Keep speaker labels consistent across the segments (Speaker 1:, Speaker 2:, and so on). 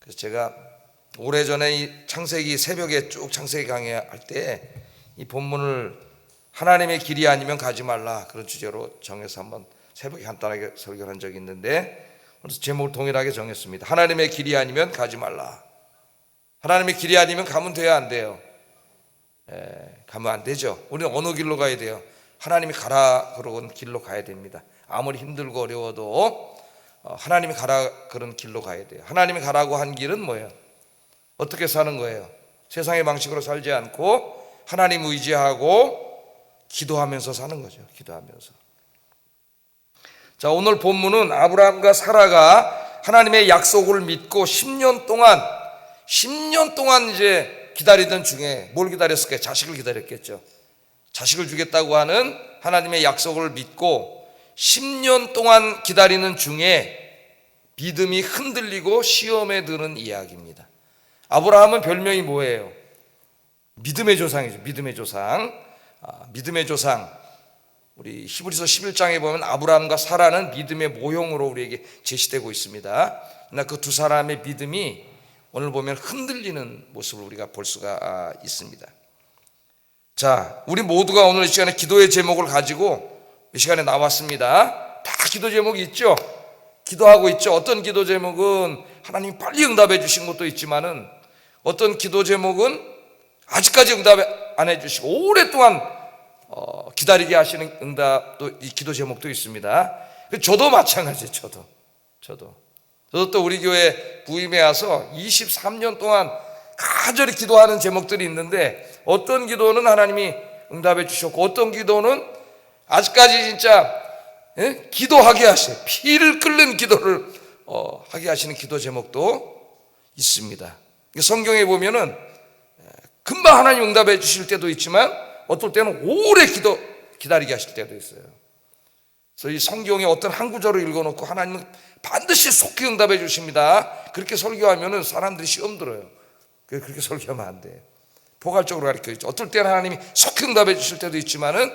Speaker 1: 그래서 제가 오래전에 이 창세기 새벽에 쭉 창세기 강의할 때 이 본문을 하나님의 길이 아니면 가지 말라 그런 주제로 정해서 한번 새벽에 간단하게 설교를 한 적이 있는데, 그래서 제목을 동일하게 정했습니다. 하나님의 길이 아니면 가지 말라. 하나님의 길이 아니면 가면 돼야 안 돼요? 가면 안 되죠. 우리는 어느 길로 가야 돼요? 하나님이 가라 그런 길로 가야 됩니다. 아무리 힘들고 어려워도 하나님이 가라 그런 길로 가야 돼요. 하나님이 가라고 한 길은 뭐예요? 어떻게 사는 거예요? 세상의 방식으로 살지 않고 하나님 의지하고 기도하면서 사는 거죠. 기도하면서. 자, 오늘 본문은 아브라함과 사라가 하나님의 약속을 믿고 10년 동안 이제 기다리던 중에 뭘 기다렸을까요? 자식을 기다렸겠죠. 자식을 주겠다고 하는 하나님의 약속을 믿고 10년 동안 기다리는 중에 믿음이 흔들리고 시험에 드는 이야기입니다. 아브라함은 별명이 뭐예요? 믿음의 조상이죠. 믿음의 조상. 믿음의 조상. 우리 히브리서 11장에 보면 아브라함과 사라는 믿음의 모형으로 우리에게 제시되고 있습니다. 그러나 그 두 사람의 믿음이 오늘 보면 흔들리는 모습을 우리가 볼 수가 있습니다. 자, 우리 모두가 오늘 이 시간에 기도의 제목을 가지고 이 시간에 나왔습니다. 다 기도 제목이 있죠. 기도하고 있죠. 어떤 기도 제목은 하나님이 빨리 응답해 주신 것도 있지만은 어떤 기도 제목은 아직까지 응답 안 해주시고 오랫동안 기다리게 하시는 응답도, 이 기도 제목도 있습니다. 저도 마찬가지예요. 저도 또 우리 교회 부임해 와서 23년 동안 간절히 기도하는 제목들이 있는데, 어떤 기도는 하나님이 응답해 주셨고 어떤 기도는 아직까지 진짜 기도하게 하셔요. 피를 끓는 기도를 하게 하시는 기도 제목도 있습니다. 성경에 보면은 금방 하나님 응답해 주실 때도 있지만 어떨 때는 오래 기다리게 하실 때도 있어요. 그래서 이 성경에 어떤 한 구절을 읽어놓고 하나님은 반드시 속히 응답해 주십니다, 그렇게 설교하면은 사람들이 시험 들어요. 그렇게 설교하면 안 돼요. 포괄적으로 가르쳐 있죠. 어떨 때는 하나님이 속히 응답해 주실 때도 있지만은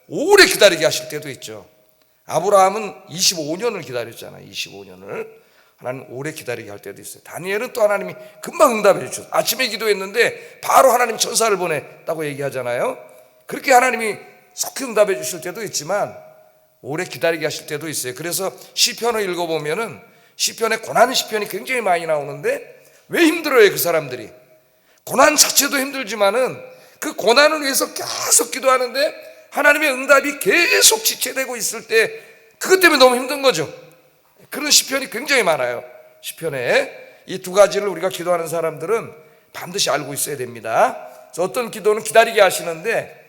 Speaker 1: 오래 기다리게 하실 때도 있죠. 아브라함은 25년을 기다렸잖아요. 25년을. 하나님 오래 기다리게 할 때도 있어요. 다니엘은 또 하나님이 금방 응답해 주셨어요. 아침에 기도했는데 바로 하나님 천사를 보냈다고 얘기하잖아요. 그렇게 하나님이 속히 응답해 주실 때도 있지만 오래 기다리게 하실 때도 있어요. 그래서 시편을 읽어보면은 시편에 고난 시편이 굉장히 많이 나오는데 왜 힘들어요? 그 사람들이 고난 자체도 힘들지만은 그 고난을 위해서 계속 기도하는데 하나님의 응답이 계속 지체되고 있을 때 그것 때문에 너무 힘든 거죠. 그런 시편이 굉장히 많아요. 시편에 이 두 가지를 우리가 기도하는 사람들은 반드시 알고 있어야 됩니다. 어떤 기도는 기다리게 하시는데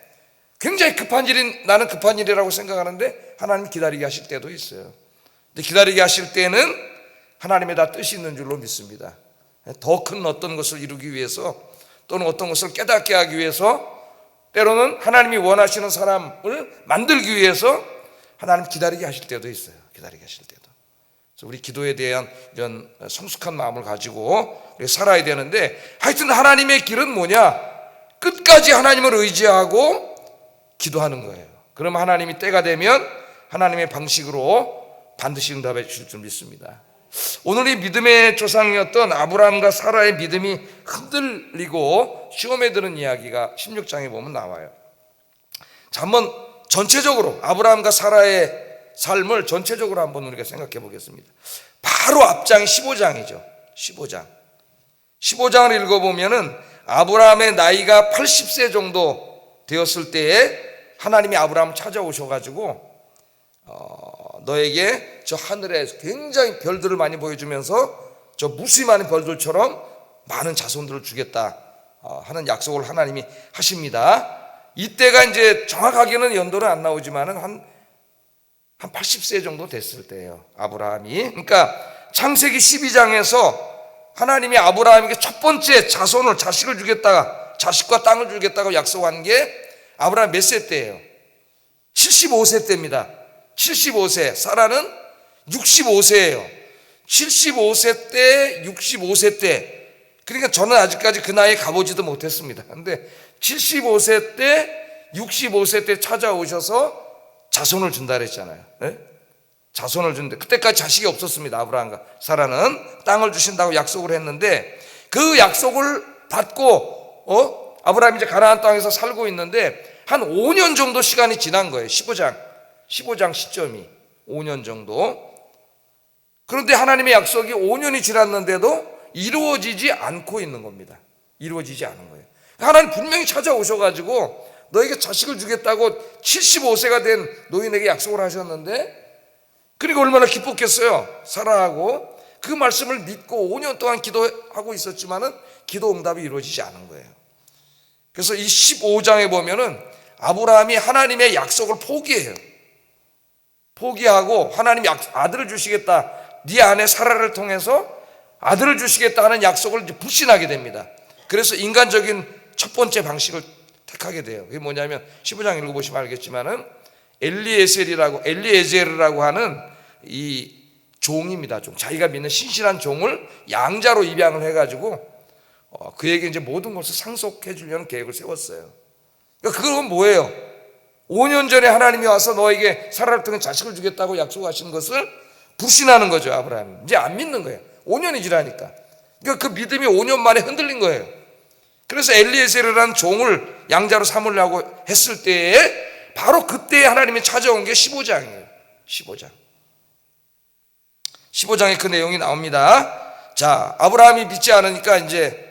Speaker 1: 굉장히 급한 일인, 나는 급한 일이라고 생각하는데 하나님 기다리게 하실 때도 있어요. 근데 기다리게 하실 때는 하나님의 다 뜻이 있는 줄로 믿습니다. 더 큰 어떤 것을 이루기 위해서 또는 어떤 것을 깨닫게 하기 위해서 때로는 하나님이 원하시는 사람을 만들기 위해서 하나님 기다리게 하실 때도 있어요. 기다리게 하실 때도. 그래서 우리 기도에 대한 이런 성숙한 마음을 가지고 살아야 되는데, 하여튼 하나님의 길은 뭐냐? 끝까지 하나님을 의지하고 기도하는 거예요. 그러면 하나님이 때가 되면 하나님의 방식으로 반드시 응답해 주실 줄 믿습니다. 오늘 이 믿음의 조상이었던 아브라함과 사라의 믿음이 흔들리고 시험에 드는 이야기가 16장에 보면 나와요. 자, 한번 전체적으로 아브라함과 사라의 삶을 전체적으로 한번 우리가 생각해 보겠습니다. 바로 앞장이 15장이죠. 15장을 읽어보면은 아브라함의 나이가 80세 정도 되었을 때에 하나님이 아브라함을 찾아오셔가지고 너에게 저 하늘에 굉장히 별들을 많이 보여주면서 저 무수히 많은 별들처럼 많은 자손들을 주겠다 하는 약속을 하나님이 하십니다. 이때가 이제 정확하게는 연도는 안 나오지만은 한 80세 정도 됐을 때예요. 아브라함이. 그러니까 창세기 12장에서 하나님이 아브라함에게 첫 번째 자식을 주겠다, 자식과 땅을 주겠다고 약속한 게 아브라함 몇 세 때예요? 75세 때입니다. 75세. 사라는 65세예요. 75세 때, 65세 때. 그러니까 저는 아직까지 그 나이에 가보지도 못했습니다. 근데 75세 때, 65세 때 찾아오셔서 자손을 준다 그랬잖아요. 네? 자손을 준대. 그때까지 자식이 없었습니다. 아브라함과 사라는 땅을 주신다고 약속을 했는데, 그 약속을 받고 아브라함이 이제 가나안 땅에서 살고 있는데 한 5년 정도 시간이 지난 거예요. 15장 시점이 5년 정도. 그런데 하나님의 약속이 5년이 지났는데도 이루어지지 않고 있는 겁니다. 이루어지지 않은 거예요. 하나님 분명히 찾아오셔가지고 너에게 자식을 주겠다고 75세가 된 노인에게 약속을 하셨는데, 그러니까 얼마나 기뻤겠어요. 사랑하고 그 말씀을 믿고 5년 동안 기도하고 있었지만은 기도 응답이 이루어지지 않은 거예요. 그래서 이 15장에 보면은 아브라함이 하나님의 약속을 포기해요. 포기하고 하나님이 아들을 주시겠다, 네 아내 사라를 통해서 아들을 주시겠다 하는 약속을 이제 불신하게 됩니다. 그래서 인간적인 첫 번째 방식을 택하게 돼요. 그게 뭐냐면 15장 읽어보시면 알겠지만은 엘리에제르라고 하는 이 종입니다. 종. 자기가 믿는 신실한 종을 양자로 입양을 해가지고 그에게 이제 모든 것을 상속해 주려는 계획을 세웠어요. 그러니까 그건 뭐예요? 5년 전에 하나님이 와서 너에게 사라를 통해 자식을 주겠다고 약속하신 것을 불신하는 거죠. 아브라함이 이제 안 믿는 거예요. 5년이 지나니까. 그러니까 그 믿음이 5년 만에 흔들린 거예요. 그래서 엘리에세르라는 종을 양자로 삼으려고 했을 때에 바로 그때 하나님이 찾아온 게 15장이에요. 15장에 그 내용이 나옵니다. 자, 아브라함이 믿지 않으니까 이제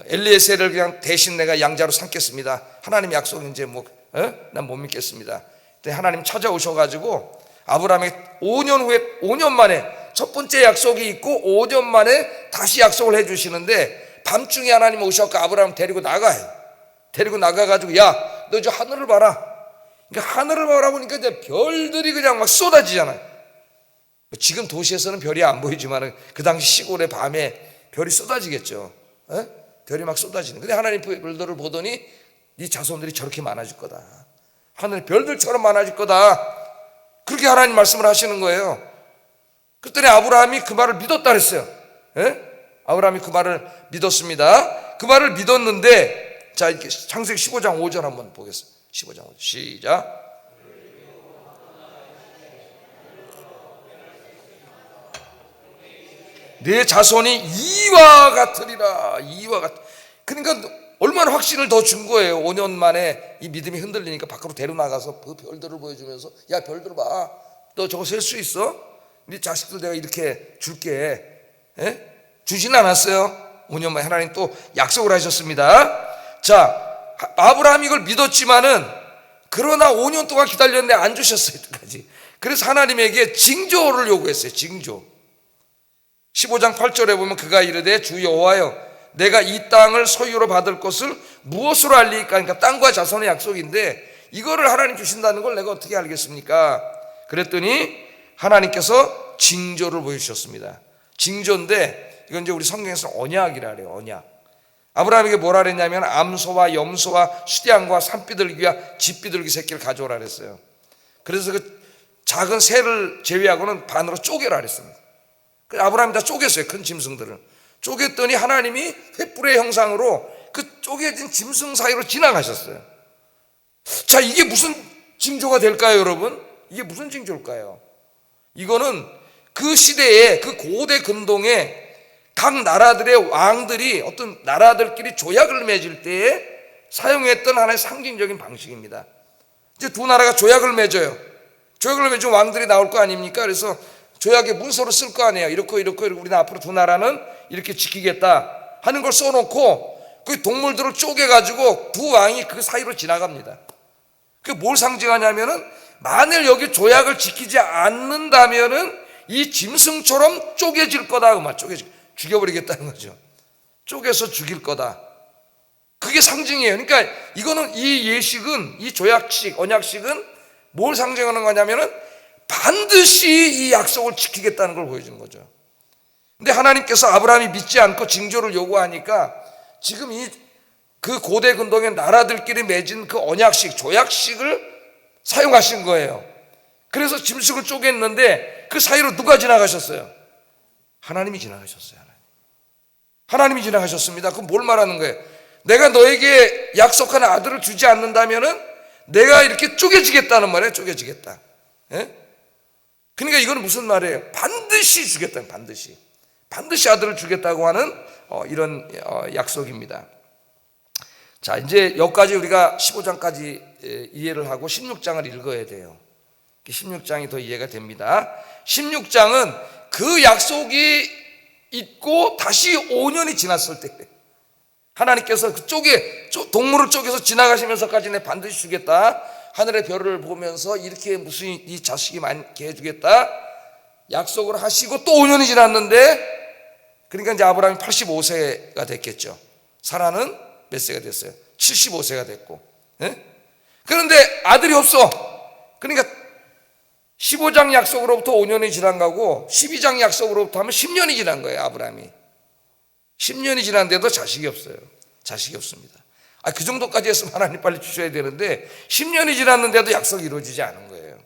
Speaker 1: 엘리에셀을 그냥 대신 내가 양자로 삼겠습니다. 하나님 약속은 이제 난 못 믿겠습니다. 근데 하나님 찾아오셔가지고 아브라함에게 5년 후에 5년 만에 첫 번째 약속이 있고 5년 만에 다시 약속을 해주시는데, 밤중에 하나님 오셔서 아브라함 데리고 나가요. 데리고 나가가지고 야, 너 저 하늘을 봐라. 그러니까 하늘을 바라보니까 이제 별들이 그냥 막 쏟아지잖아요. 지금 도시에서는 별이 안 보이지만 그 당시 시골의 밤에 별이 쏟아지겠죠. 별이 막 쏟아지는. 근데 하나님 별들을 보더니 네 자손들이 저렇게 많아질 거다. 하늘 별들처럼 많아질 거다. 그렇게 하나님 말씀을 하시는 거예요. 그랬더니 아브라함이 그 말을 믿었다 그랬어요. 아브라함이 그 말을 믿었습니다. 그 말을 믿었는데, 자, 이렇게 창세기 15장 5절 한번 보겠습니다. 15장 5절 시작. 내 자손이 이와 같으리라. 이와 같. 그러니까 얼마나 확신을 더 준 거예요. 5년 만에 이 믿음이 흔들리니까 밖으로 데려나가서 그 별들을 보여주면서 야, 별들 봐. 너 저거 셀 수 있어? 네 자식들 내가 이렇게 줄게. 주진 않았어요. 5년 만에 하나님 또 약속을 하셨습니다. 자, 아브라함이 이걸 믿었지만은 그러나 5년 동안 기다렸는데 안 주셨어요. 여기까지. 그래서 하나님에게 징조를 요구했어요. 징조. 15장 8절에 보면 그가 이르되 주 여호와여, 내가 이 땅을 소유로 받을 것을 무엇으로 알리까? 그러니까 땅과 자손의 약속인데 이거를 하나님 주신다는 걸 내가 어떻게 알겠습니까? 그랬더니 하나님께서 징조를 보여주셨습니다. 징조인데 이건 이제 우리 성경에서 언약이라 그래요. 언약. 아브라함에게 뭐라 그랬냐면 암소와 염소와 수양과 산비둘기와 집비둘기 새끼를 가져오라 그랬어요. 그래서 그 작은 새를 제외하고는 반으로 쪼개라 그랬습니다. 아브라함이 다 쪼갰어요. 큰 짐승들을 쪼갰더니 하나님이 횃불의 형상으로 그 쪼개진 짐승 사이로 지나가셨어요. 자, 이게 무슨 징조가 될까요, 여러분? 이게 무슨 징조일까요? 이거는 그 시대에, 그 고대 근동에 각 나라들의 왕들이 어떤 나라들끼리 조약을 맺을 때에 사용했던 하나의 상징적인 방식입니다. 이제 두 나라가 조약을 맺어요. 조약을 맺은 왕들이 나올 거 아닙니까? 그래서 조약에 문서를 쓸 거 아니에요. 이렇게 우리는 앞으로 두 나라는 이렇게 지키겠다 하는 걸 써놓고 그 동물들을 쪼개가지고 두 왕이 그 사이로 지나갑니다. 그게 뭘 상징하냐면은 만일 여기 조약을 지키지 않는다면은 이 짐승처럼 쪼개질 거다. 그 말, 죽여버리겠다는 거죠. 쪼개서 죽일 거다. 그게 상징이에요. 그러니까 이거는 이 예식은, 이 조약식, 언약식은 뭘 상징하는 거냐면은 반드시 이 약속을 지키겠다는 걸 보여주는 거죠. 근데 하나님께서 아브라함이 믿지 않고 징조를 요구하니까 지금 그 고대 근동의 나라들끼리 맺은 그 언약식, 조약식을 사용하신 거예요. 그래서 짐승을 쪼갰는데 그 사이로 누가 지나가셨어요? 하나님이 지나가셨어요. 하나님이 지나가셨습니다. 그럼 뭘 말하는 거예요? 내가 너에게 약속한 아들을 주지 않는다면은 내가 이렇게 쪼개지겠다는 말이에요. 쪼개지겠다. 그러니까 이건 무슨 말이에요? 반드시 주겠다, 반드시 아들을 주겠다고 하는 이런 약속입니다. 자, 이제 여기까지 우리가 15장까지 이해를 하고 16장을 읽어야 돼요. 16장이 더 이해가 됩니다. 16장은 그 약속이 있고 다시 5년이 지났을 때 하나님께서 그쪽에 동물을 쪼개서 지나가시면서까지 내 반드시 주겠다, 하늘의 별을 보면서 이렇게 무슨 이 자식이 많게 해주겠다 약속을 하시고 또 5년이 지났는데, 그러니까 이제 아브라함이 85세가 됐겠죠. 사라는 몇 세가 됐어요? 75세가 됐고. 예? 그런데 아들이 없어. 그러니까 15장 약속으로부터 5년이 지난 거고 12장 약속으로부터 하면 10년이 지난 거예요. 아브라함이 10년이 지났는데도 자식이 없어요. 자식이 없습니다. 그 정도까지 했으면 하나님 빨리 주셔야 되는데 10년이 지났는데도 약속이 이루어지지 않은 거예요.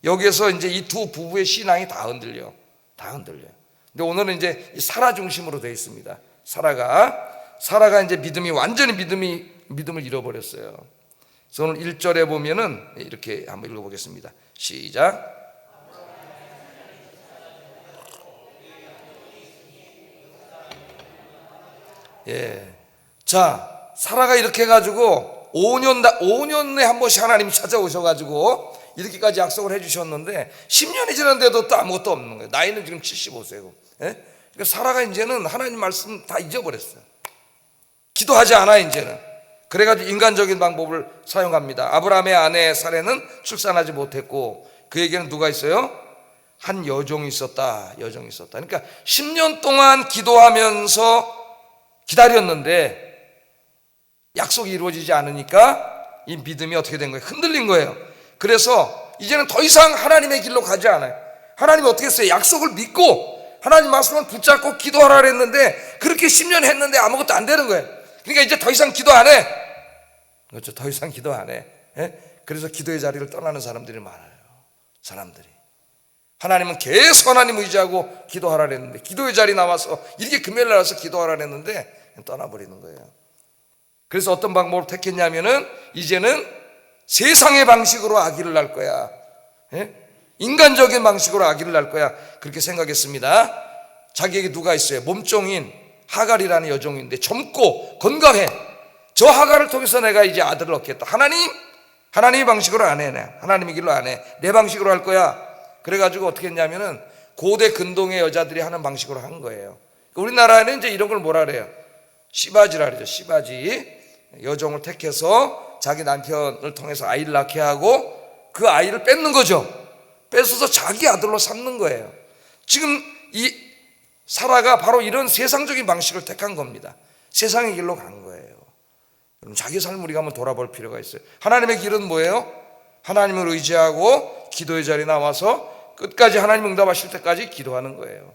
Speaker 1: 여기에서 이제 이 두 부부의 신앙이 다 흔들려요. 근데 오늘은 이제 사라 중심으로 되어 있습니다. 사라가 이제 완전히 믿음을 잃어버렸어요. 그래서 오늘 1절에 보면은 이렇게 한번 읽어보겠습니다. 시작. 예. 자, 사라가 이렇게 해가지고 5년에 한 번씩 하나님이 찾아오셔가지고 이렇게까지 약속을 해주셨는데 10년이 지났는데도 또 아무것도 없는 거예요. 나이는 지금 75세고. 예? 그러니까 사라가 이제는 하나님 말씀 다 잊어버렸어요. 기도하지 않아 이제는. 그래가지고 인간적인 방법을 사용합니다. 아브라함의 아내 사레는 출산하지 못했고 그에게는 누가 있어요? 한 여종이 있었다. 그러니까 10년 동안 기도하면서 기다렸는데 약속이 이루어지지 않으니까 이 믿음이 어떻게 된 거예요? 흔들린 거예요. 그래서 이제는 더 이상 하나님의 길로 가지 않아요. 하나님이 어떻게 했어요? 약속을 믿고 하나님 말씀을 붙잡고 기도하라 그랬는데 그렇게 10년 했는데 아무것도 안 되는 거예요. 그러니까 이제 더 이상 기도 안 해. 그렇죠. 더 이상 기도 안 해. 그래서 기도의 자리를 떠나는 사람들이 많아요. 하나님은 계속 하나님 의지하고 기도하라 그랬는데, 기도의 자리 나와서 이렇게 금요일 날 와서 기도하라 그랬는데 떠나버리는 거예요. 그래서 어떤 방법을 택했냐면은 이제는 세상의 방식으로 아기를 낳을 거야. 인간적인 방식으로 아기를 낳을 거야. 그렇게 생각했습니다. 자기에게 누가 있어요? 몸종인 하갈이라는 여종인데 젊고 건강해. 저 하갈을 통해서 내가 이제 아들을 얻겠다. 하나님의 방식으로 안 해. 하나님의 길로 안 해. 내 방식으로 할 거야. 그래가지고 어떻게 했냐면은 고대 근동의 여자들이 하는 방식으로 한 거예요. 우리나라에는 이제 이런 걸 뭐라 그래요? 시바지라 그러죠. 시바지. 여종을 택해서 자기 남편을 통해서 아이를 낳게 하고 그 아이를 뺏는 거죠. 뺏어서 자기 아들로 삼는 거예요. 지금 이 사라가 바로 이런 세상적인 방식을 택한 겁니다. 세상의 길로 간 거예요. 그럼 자기 삶을 우리가 한번 돌아볼 필요가 있어요. 하나님의 길은 뭐예요? 하나님을 의지하고 기도의 자리에 나와서 끝까지 하나님 응답하실 때까지 기도하는 거예요.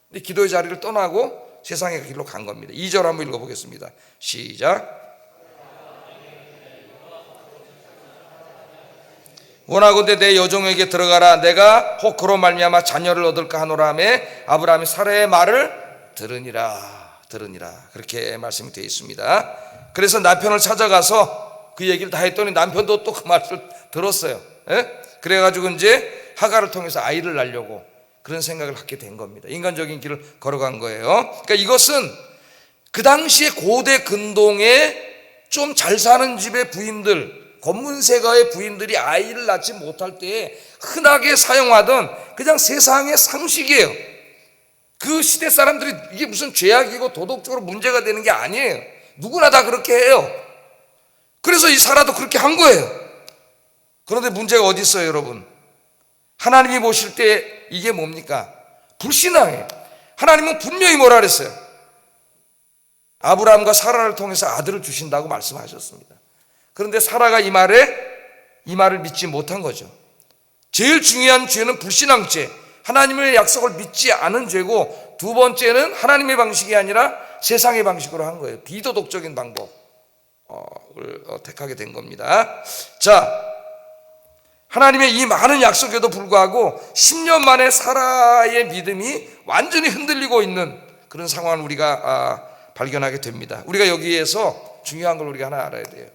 Speaker 1: 근데 기도의 자리를 떠나고 세상의 길로 간 겁니다. 2절 한번 읽어보겠습니다. 시작. 원하건대 내 여종에게 들어가라. 내가 혹 그로 말미암아 자녀를 얻을까 하노라 하며 아브라함이 사라의 말을 들으니라. 그렇게 말씀이 되어 있습니다. 그래서 남편을 찾아가서 그 얘기를 다 했더니 남편도 또 그 말을 들었어요. 그래가지고 이제 하갈을 통해서 아이를 낳으려고 그런 생각을 갖게 된 겁니다. 인간적인 길을 걸어간 거예요. 그러니까 이것은 그 당시에 고대 근동에 좀 잘 사는 집의 부인들, 권문세가의 부인들이 아이를 낳지 못할 때에 흔하게 사용하던 그냥 세상의 상식이에요. 그 시대 사람들이 이게 무슨 죄악이고 도덕적으로 문제가 되는 게 아니에요. 누구나 다 그렇게 해요. 그래서 이 사라도 그렇게 한 거예요. 그런데 문제가 어디 있어요, 여러분? 하나님이 보실 때 이게 뭡니까? 불신앙이에요. 하나님은 분명히 뭐라 그랬어요? 아브라함과 사라를 통해서 아들을 주신다고 말씀하셨습니다. 그런데 사라가 이 말을 믿지 못한 거죠. 제일 중요한 죄는 불신앙죄, 하나님의 약속을 믿지 않은 죄고, 두 번째는 하나님의 방식이 아니라 세상의 방식으로 한 거예요. 비도덕적인 방법을 택하게 된 겁니다. 자, 하나님의 이 많은 약속에도 불구하고 10년 만에 사라의 믿음이 완전히 흔들리고 있는 그런 상황을 우리가 발견하게 됩니다. 우리가 여기에서 중요한 걸 우리가 하나 알아야 돼요.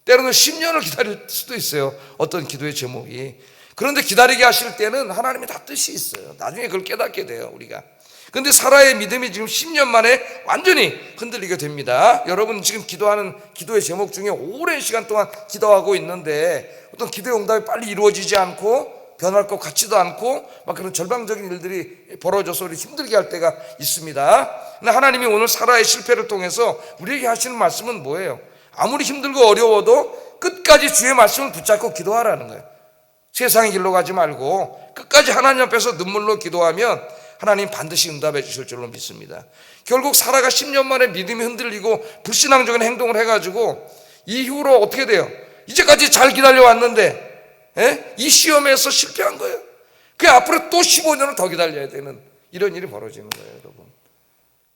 Speaker 1: 때로는 10년을 기다릴 수도 있어요. 어떤 기도의 제목이. 그런데 기다리게 하실 때는 하나님이 다 뜻이 있어요. 나중에 그걸 깨닫게 돼요, 우리가. 근데 사라의 믿음이 지금 10년 만에 완전히 흔들리게 됩니다. 여러분 지금 기도하는 기도의 제목 중에 오랜 시간 동안 기도하고 있는데 어떤 기도의 응답이 빨리 이루어지지 않고 변할 것 같지도 않고 막 그런 절망적인 일들이 벌어져서 우리 힘들게 할 때가 있습니다. 근데 하나님이 오늘 사라의 실패를 통해서 우리에게 하시는 말씀은 뭐예요? 아무리 힘들고 어려워도 끝까지 주의 말씀을 붙잡고 기도하라는 거예요. 세상의 길로 가지 말고 끝까지 하나님 앞에서 눈물로 기도하면 하나님 반드시 응답해 주실 줄로 믿습니다. 결국 사라가 10년 만에 믿음이 흔들리고 불신앙적인 행동을 해가지고 이후로 어떻게 돼요? 이제까지 잘 기다려왔는데 이 시험에서 실패한 거예요. 그 앞으로 또 15년을 더 기다려야 되는 이런 일이 벌어지는 거예요. 여러분,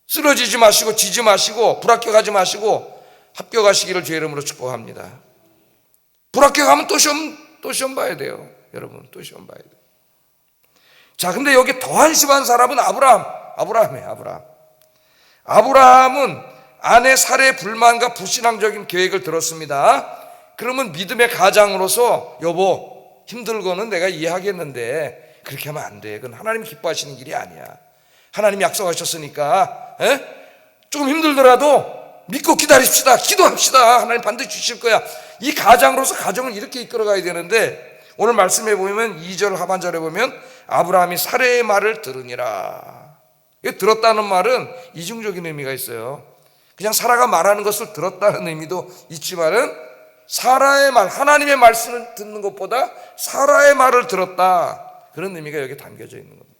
Speaker 1: 쓰러지지 마시고 지지 마시고 불합격하지 마시고 합격하시기를 주의 이름으로 축복합니다. 불합격하면 또 시험 봐야 돼요. 여러분, 또 시험 봐야 돼요. 자, 근데 여기 더 한심한 사람은 아브라함이에요. 아브라함은 아내 사례의 불만과 불신앙적인 계획을 들었습니다. 그러면 믿음의 가장으로서 여보, 힘들고는 내가 이해하겠는데 그렇게 하면 안 돼. 그건 하나님 기뻐하시는 길이 아니야. 하나님이 약속하셨으니까 조금 힘들더라도 믿고 기다립시다. 기도합시다. 하나님 반드시 주실 거야. 이 가장으로서 가정을 이렇게 이끌어가야 되는데 오늘 말씀해 보면 2절 하반절에 보면 아브라함이 사례의 말을 들으니라. 들었다는 말은 이중적인 의미가 있어요. 그냥 사라가 말하는 것을 들었다는 의미도 있지만은 사라의 말, 하나님의 말씀을 듣는 것보다 사라의 말을 들었다, 그런 의미가 여기 담겨져 있는 겁니다.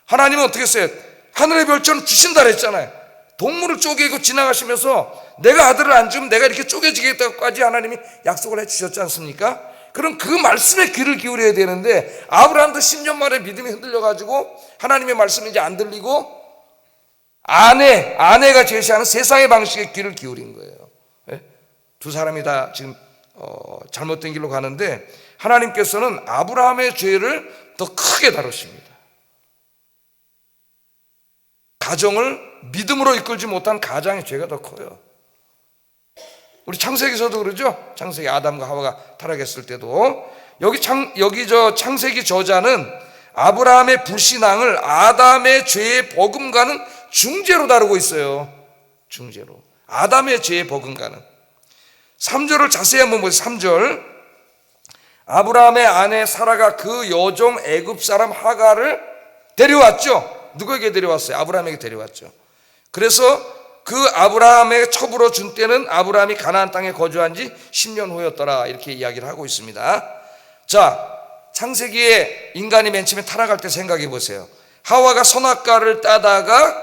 Speaker 1: 하나님은 어떻게 했어요? 하늘의 별처럼 주신다 그랬잖아요. 동물을 쪼개고 지나가시면서 내가 아들을 안 주면 내가 이렇게 쪼개지겠다고까지 하나님이 약속을 해주셨지 않습니까? 그럼 그 말씀에 귀를 기울여야 되는데 아브라함도 10년 만에 믿음이 흔들려가지고 하나님의 말씀이 이제 안 들리고 아내가 제시하는 세상의 방식에 귀를 기울인 거예요. 두 사람이 다 지금 잘못된 길로 가는데 하나님께서는 아브라함의 죄를 더 크게 다루십니다. 가정을 믿음으로 이끌지 못한 가장의 죄가 더 커요. 우리 창세기에서도 그러죠. 창세기 아담과 하와가 타락했을 때도 여기 창세기 저자는 아브라함의 불신앙을 아담의 죄의 버금가는 중죄로 다루고 있어요. 중죄로. 아담의 죄의 버금가는. 3절을 자세히 한번 보세요. 3절. 아브라함의 아내 사라가 그 여종 애굽 사람 하가를 데려왔죠. 누구에게 데려왔어요? 아브라함에게 데려왔죠. 그래서 그 아브라함의 첩으로 준 때는 아브라함이 가나안 땅에 거주한 지 10년 후였더라, 이렇게 이야기를 하고 있습니다. 자, 창세기에 인간이 맨 처음에 타락할 때 생각해 보세요. 하와가 선악과를 따다가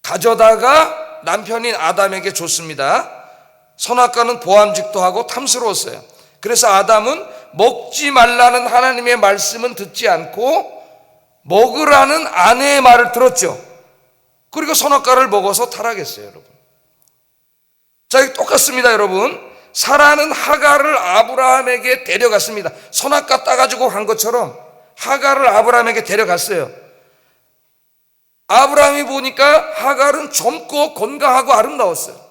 Speaker 1: 가져다가 남편인 아담에게 줬습니다. 선악과는 보암직도 하고 탐스러웠어요. 그래서 아담은 먹지 말라는 하나님의 말씀은 듣지 않고 먹으라는 아내의 말을 들었죠. 그리고 선악과를 먹어서 타락했어요, 여러분. 자, 이거 똑같습니다, 여러분. 사라는 하가를 아브라함에게 데려갔습니다. 선악과 따가지고 간 것처럼 하가를 아브라함에게 데려갔어요. 아브라함이 보니까 하갈은 젊고 건강하고 아름다웠어요.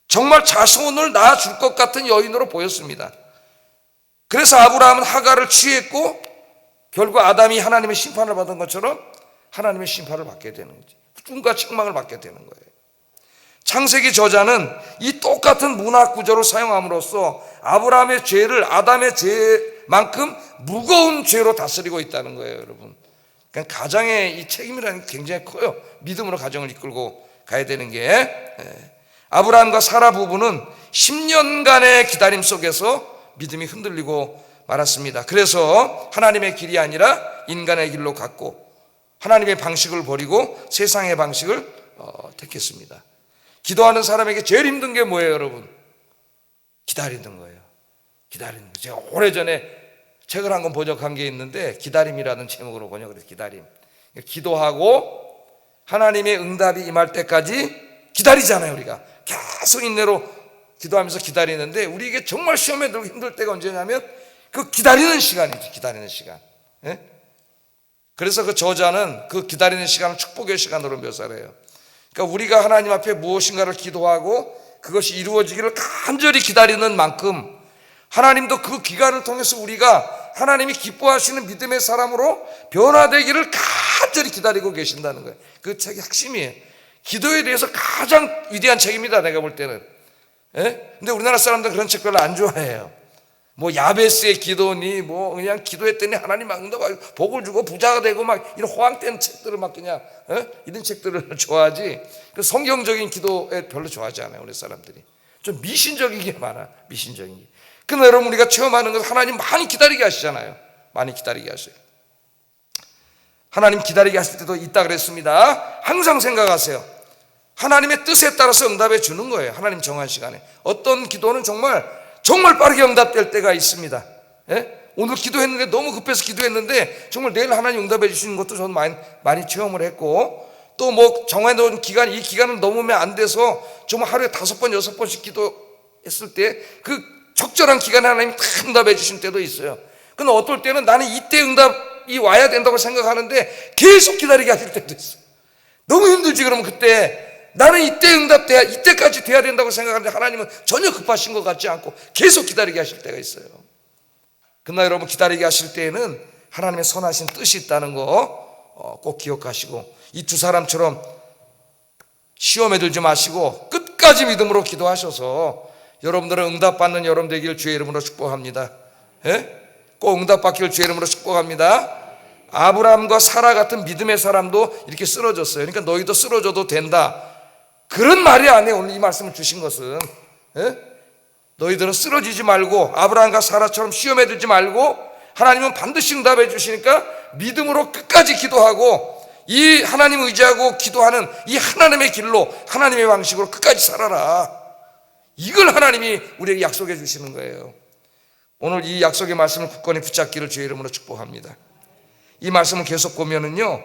Speaker 1: 정말 자손을 낳아줄 것 같은 여인으로 보였습니다. 그래서 아브라함은 하갈을 취했고 결국 아담이 하나님의 심판을 받은 것처럼 하나님의 심판을 받게 되는 거지. 꿈과 책망을 받게 되는 거예요. 창세기 저자는 이 똑같은 문학 구조를 사용함으로써 아브라함의 죄를 아담의 죄만큼 무거운 죄로 다스리고 있다는 거예요, 여러분. 그러니까 가장의 이 책임이라는 게 굉장히 커요. 믿음으로 가정을 이끌고 가야 되는 게. 아브라함과 사라 부부는 10년간의 기다림 속에서 믿음이 흔들리고 말았습니다. 그래서 하나님의 길이 아니라 인간의 길로 갔고 하나님의 방식을 버리고 세상의 방식을 택했습니다. 기도하는 사람에게 제일 힘든 게 뭐예요, 여러분? 기다리는 거예요. 기다리는 거예요. 제가 오래전에 책을 한 권 번역한 게 있는데 기다림이라는 제목으로 번역을 해서 기다림. 기도하고 하나님의 응답이 임할 때까지 기다리잖아요. 우리가 계속 인내로 기도하면서 기다리는데 우리에게 정말 시험에 들고 힘들 때가 언제냐면 그 기다리는 시간이죠. 기다리는 시간. 그래서 그 저자는 그 기다리는 시간을 축복의 시간으로 묘사를 해요. 그러니까 우리가 하나님 앞에 무엇인가를 기도하고 그것이 이루어지기를 간절히 기다리는 만큼 하나님도 그 기간을 통해서 우리가 하나님이 기뻐하시는 믿음의 사람으로 변화되기를 간절히 기다리고 계신다는 거예요. 그 책의 핵심이에요. 기도에 대해서 가장 위대한 책입니다, 내가 볼 때는. 예? 근데 우리나라 사람들은 그런 책 별로 안 좋아해요. 뭐 야베스의 기도니 뭐 그냥 기도했더니 하나님 막 응답하고 복을 주고 부자가 되고 막 이런 호황된 책들을 막 그냥 이런 책들을 좋아하지, 그 성경적인 기도에 별로 좋아하지 않아요. 우리 사람들이 좀 미신적인 게 많아. 미신적인 게. 그러나 여러분, 우리가 체험하는 것은 하나님 많이 기다리게 하시잖아요. 많이 기다리게 하셔요. 하나님 기다리게 하실 때도 있다 그랬습니다. 항상 생각하세요. 하나님의 뜻에 따라서 응답해 주는 거예요. 하나님 정한 시간에. 어떤 기도는 정말 빠르게 응답될 때가 있습니다. 예? 오늘 기도했는데 너무 급해서 기도했는데 정말 내일 하나님 응답해 주시는 것도 저는 많이 체험을 했고, 또 뭐 정해놓은 기간, 이 기간을 넘으면 안 돼서 정말 하루에 5번 6번씩 기도했을 때 그 적절한 기간에 하나님 다 응답해 주신 때도 있어요. 근데 어떨 때는 나는 이때 응답이 와야 된다고 생각하는데 계속 기다리게 하실 때도 있어요. 너무 힘들지. 그러면 그때 나는 이때까지 돼야 된다고 생각하는데 하나님은 전혀 급하신 것 같지 않고 계속 기다리게 하실 때가 있어요. 그러나 여러분, 기다리게 하실 때에는 하나님의 선하신 뜻이 있다는 거 꼭 기억하시고, 이 두 사람처럼 시험에 들지 마시고 끝까지 믿음으로 기도하셔서 여러분들은 응답받는 여러분 되기를 주의 이름으로 축복합니다. 예? 꼭 응답받기를 주의 이름으로 축복합니다. 아브라함과 사라 같은 믿음의 사람도 이렇게 쓰러졌어요. 그러니까 너희도 쓰러져도 된다, 그런 말이 아니에요. 오늘 이 말씀을 주신 것은. 예? 너희들은 쓰러지지 말고 아브라함과 사라처럼 시험에 들지 말고 하나님은 반드시 응답해 주시니까 믿음으로 끝까지 기도하고 이 하나님 의지하고 기도하는 이 하나님의 길로, 하나님의 방식으로 끝까지 살아라. 이걸 하나님이 우리에게 약속해 주시는 거예요. 오늘 이 약속의 말씀을 굳건히 붙잡기를 주의 이름으로 축복합니다. 이 말씀을 계속 보면은요,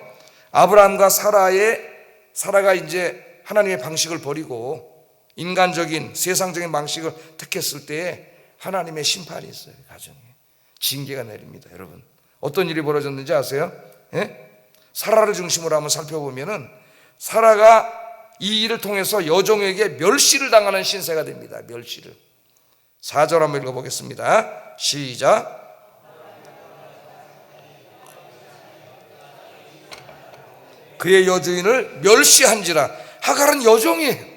Speaker 1: 아브라함과 사라가 이제 하나님의 방식을 버리고 인간적인 세상적인 방식을 택했을 때에 하나님의 심판이 있어요. 가정에 징계가 내립니다. 여러분, 어떤 일이 벌어졌는지 아세요? 예? 사라를 중심으로 한번 살펴보면은 사라가 이 일을 통해서 여종에게 멸시를 당하는 신세가 됩니다. 멸시를. 4절 한번 읽어보겠습니다. 시작. 그의 여주인을 멸시한지라. 하갈은 여종이에요.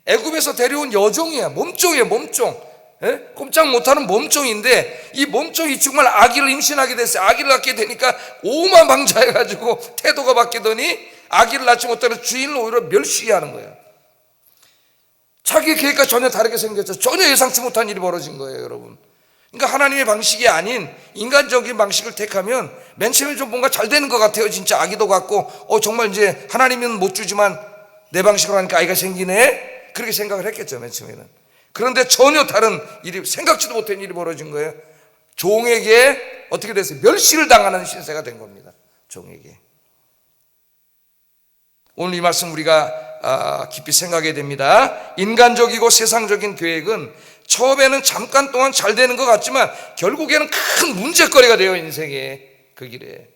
Speaker 1: 애굽에서 데려온 여종이에요. 몸종이에요. 몸종. 예? 꼼짝 못하는 몸종인데 이 몸종이 정말 아기를 임신하게 됐어요. 아기를 낳게 되니까 오만방자해가지고 태도가 바뀌더니 아기를 낳지 못하는 주인을 오히려 멸시하는 거예요. 자기 계획과 전혀 다르게 생겼죠. 전혀 예상치 못한 일이 벌어진 거예요, 여러분. 그러니까 하나님의 방식이 아닌 인간적인 방식을 택하면 맨 처음에 좀 뭔가 잘 되는 것 같아요. 진짜 아기도 같고 정말 이제 하나님은 못 주지만 내 방식으로 하니까 아이가 생기네, 그렇게 생각을 했겠죠, 맨 처음에는. 그런데 전혀 다른 일이, 생각지도 못한 일이 벌어진 거예요. 종에게 어떻게 됐어요? 멸시를 당하는 신세가 된 겁니다. 종에게. 오늘 이 말씀 우리가 깊이 생각해야 됩니다. 인간적이고 세상적인 계획은 처음에는 잠깐 동안 잘 되는 것 같지만 결국에는 큰 문제거리가 돼요, 인생에. 그 길에.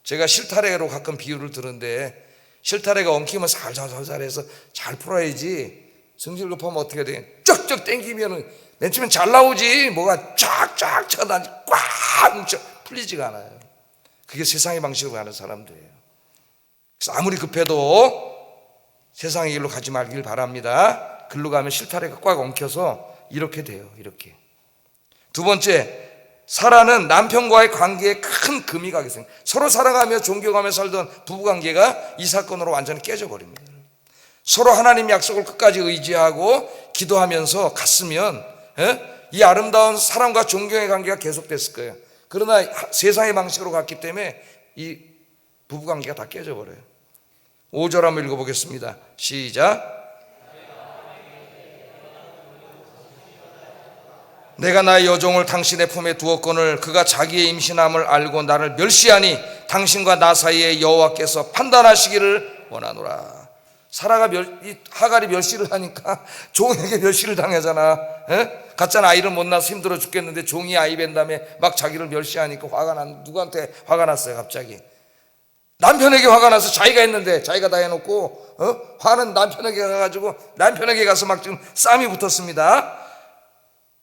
Speaker 1: 제가 실타래로 가끔 비유를 들은데, 실타래가 엉키면 살살해서 잘 풀어야지, 성질 급하면 어떻게 돼? 쩍쩍 당기면 맨 처음엔 잘 나오지, 뭐가 쫙쫙 쳐다니 꽉 뭉쳐 풀리지가 않아요. 그게 세상의 방식으로 가는 사람들이에요. 그래서 아무리 급해도 세상의 길로 가지 말길 바랍니다. 글로 가면 실타래가 꽉 엉켜서 이렇게 돼요. 이렇게. 두 번째, 사라는 남편과의 관계에 큰 금이 가게 생겨요. 서로 사랑하며 존경하며 살던 부부관계가 이 사건으로 완전히 깨져버립니다. 서로 하나님 약속을 끝까지 의지하고 기도하면서 갔으면 이 아름다운 사랑과 존경의 관계가 계속됐을 거예요. 그러나 세상의 방식으로 갔기 때문에 이 부부관계가 다 깨져버려요. 5절 한번 읽어보겠습니다. 시작. 내가 나의 여종을 당신의 품에 두었거늘 그가 자기의 임신함을 알고 나를 멸시하니 당신과 나 사이에 여호와께서 판단하시기를 원하노라. 하갈이 멸시를 하니까 종에게 멸시를 당하잖아. 가짜는 아이를 못 낳아서 힘들어 죽겠는데 종이 아이 뵌 다음에 막 자기를 멸시하니까 누구한테 화가 났어요? 갑자기 남편에게 화가 나서 자기가 했는데, 자기가 다 해놓고 화는 남편에게 가가지고 남편에게 가서 막 지금 싸움이 붙었습니다.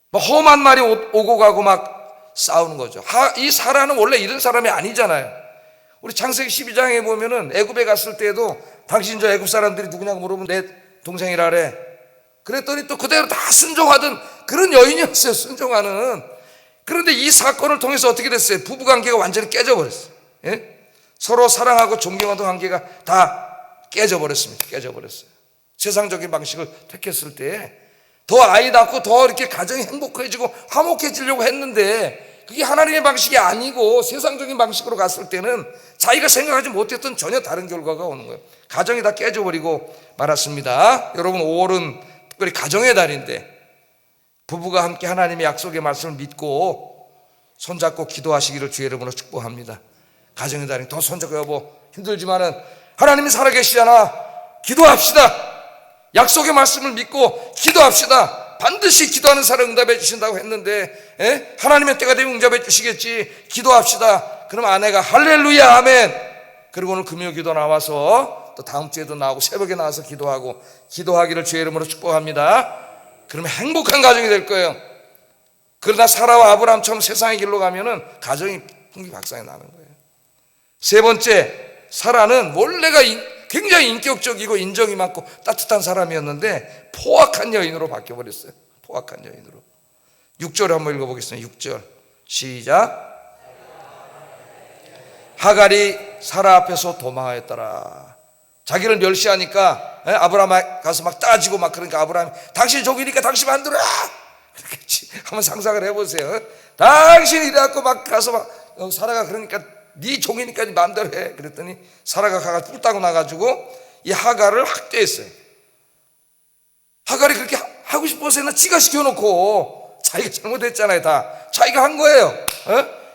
Speaker 1: 뭐 험한 말이 오고 가고 막 싸우는 거죠. 이 사라는 원래 이런 사람이 아니잖아요. 우리 창세기 12장에 보면은 애굽에 갔을 때에도 당신 저 애굽 사람들이 누구냐고 물어보면 내 동생이라래. 그랬더니 또 그대로 다 순종하던 그런 여인이었어요. 순종하는. 그런데 이 사건을 통해서 어떻게 됐어요? 부부관계가 완전히 깨져버렸어요. 예? 서로 사랑하고 존경하던 관계가 다 깨져버렸습니다. 깨져버렸어요. 세상적인 방식을 택했을 때 더 아이 낳고 더 이렇게 가정이 행복해지고 화목해지려고 했는데 그게 하나님의 방식이 아니고 세상적인 방식으로 갔을 때는 자기가 생각하지 못했던 전혀 다른 결과가 오는 거예요. 가정이 다 깨져버리고 말았습니다. 여러분, 5월은 특별히 가정의 달인데 부부가 함께 하나님의 약속의 말씀을 믿고 손잡고 기도하시기를 주의 이름으로 축복합니다. 가정의 달인, 더 손잡고 여보 힘들지만은 하나님이 살아계시잖아. 기도합시다. 약속의 말씀을 믿고 기도합시다. 반드시 기도하는 사람 응답해 주신다고 했는데 하나님의 때가 되면 응답해 주시겠지. 기도합시다. 그럼 아내가 할렐루야 아멘. 그리고 오늘 금요 기도 나와서 또 다음 주에도 나오고 새벽에 나와서 기도하고 기도하기를 주의 이름으로 축복합니다. 그러면 행복한 가정이 될 거예요. 그러나 사라와 아브라함처럼 세상의 길로 가면은 가정이 풍비박산이 나는 거예요. 세 번째, 사라는 원래가 굉장히 인격적이고 인정이 많고 따뜻한 사람이었는데 포악한 여인으로 바뀌어버렸어요. 포악한 여인으로. 6절 한번 읽어보겠습니다. 6절 시작. 하갈이 사라 앞에서 도망하였더라. 자기를 멸시하니까 아브라함 가서 막 따지고 막 그러니까 아브라함이 당신 종이니까 당신 만들어 그렇지. 한번 상상을 해보세요. 당신이 이래갖고 막 가서 막 사라가 그러니까 네 종이니까 네 마음대로 해. 그랬더니 사라가 가가 뿔 따고 나가지고 이 하갈을 학대했어요. 하갈이 그렇게 하고 싶어서 했나? 지가 시켜놓고 자기가 잘못했잖아요. 다 자기가 한 거예요.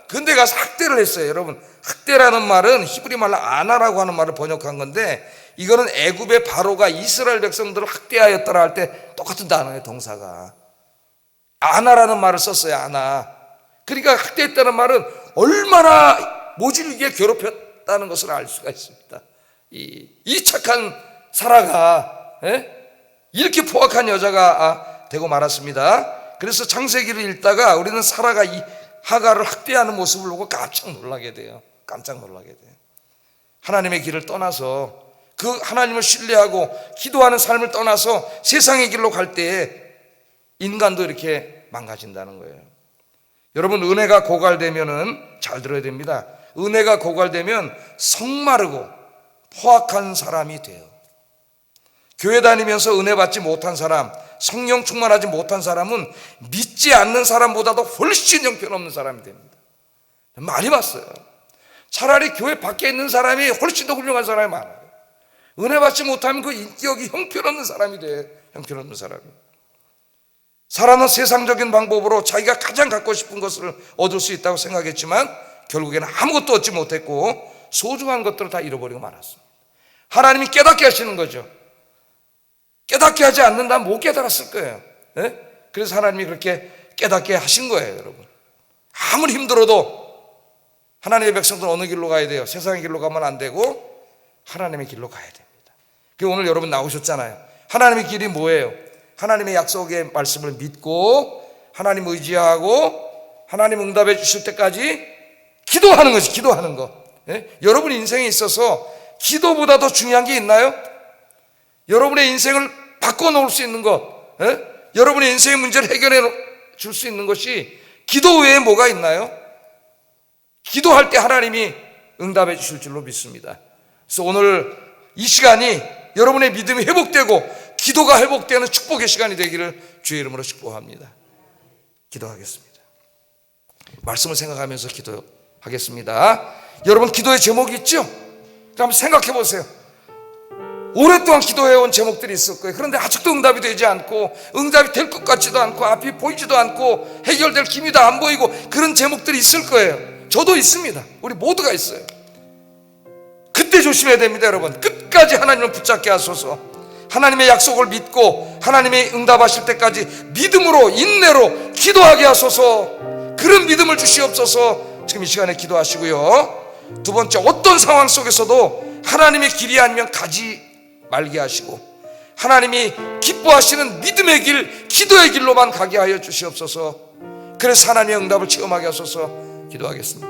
Speaker 1: 근데 가서 학대를 했어요. 여러분, 학대라는 말은 히브리 말로 아나라고 하는 말을 번역한 건데 이거는 애굽의 바로가 이스라엘 백성들을 학대하였더라 할 때 똑같은 단어예요. 동사가 아나라는 말을 썼어요. 아나. 그러니까 학대했다는 말은 얼마나 모질게 괴롭혔다는 것을 알 수가 있습니다. 이 착한 사라가 이렇게 포악한 여자가 되고 말았습니다. 그래서 창세기를 읽다가 우리는 사라가 이 하갈을 학대하는 모습을 보고 깜짝 놀라게 돼요. 깜짝 놀라게 돼요. 하나님의 길을 떠나서 그 하나님을 신뢰하고 기도하는 삶을 떠나서 세상의 길로 갈 때에 인간도 이렇게 망가진다는 거예요. 여러분, 은혜가 고갈되면은 잘 들어야 됩니다. 은혜가 고갈되면 성마르고 포악한 사람이 돼요. 교회 다니면서 은혜 받지 못한 사람, 성령 충만하지 못한 사람은 믿지 않는 사람보다도 훨씬 형편없는 사람이 됩니다. 많이 봤어요. 차라리 교회 밖에 있는 사람이 훨씬 더 훌륭한 사람이 많아요. 은혜 받지 못하면 그 인격이 형편없는 사람이 돼요. 형편없는 사람이. 사람은 세상적인 방법으로 자기가 가장 갖고 싶은 것을 얻을 수 있다고 생각했지만 결국에는 아무것도 얻지 못했고 소중한 것들을 다 잃어버리고 말았습니다. 하나님이 깨닫게 하시는 거죠. 깨닫게 하지 않는다면 못 깨달았을 거예요. 그래서 하나님이 그렇게 깨닫게 하신 거예요. 여러분, 아무리 힘들어도 하나님의 백성들은 어느 길로 가야 돼요? 세상의 길로 가면 안 되고 하나님의 길로 가야 됩니다. 그리고 오늘 여러분 나오셨잖아요. 하나님의 길이 뭐예요? 하나님의 약속의 말씀을 믿고 하나님 의지하고 하나님 응답해 주실 때까지 기도하는 것이 기도하는 것. 여러분 인생에 있어서 기도보다 더 중요한 게 있나요? 여러분의 인생을 바꿔놓을 수 있는 것, 여러분의 인생의 문제를 해결해 줄 수 있는 것이 기도 외에 뭐가 있나요? 기도할 때 하나님이 응답해 주실 줄로 믿습니다. 그래서 오늘 이 시간이 여러분의 믿음이 회복되고 기도가 회복되는 축복의 시간이 되기를 주의 이름으로 축복합니다. 기도하겠습니다. 말씀을 생각하면서 기도하겠습니다. 여러분, 기도의 제목이 있죠? 한번 생각해 보세요. 오랫동안 기도해온 제목들이 있을 거예요. 그런데 아직도 응답이 되지 않고 응답이 될 것 같지도 않고 앞이 보이지도 않고 해결될 기미도 안 보이고 그런 제목들이 있을 거예요. 저도 있습니다. 우리 모두가 있어요. 그때 조심해야 됩니다. 여러분, 끝까지 하나님을 붙잡게 하소서. 하나님의 약속을 믿고 하나님의 응답하실 때까지 믿음으로 인내로 기도하게 하소서. 그런 믿음을 주시옵소서. 지금 이 시간에 기도하시고요. 두 번째, 어떤 상황 속에서도 하나님의 길이 아니면 가지 말게 하시고 하나님이 기뻐하시는 믿음의 믿음의 길, 기도의 길로만 가게 하여 주시옵소서. 그래서 하나님의 응답을 체험하게 하소서. 기도하겠습니다.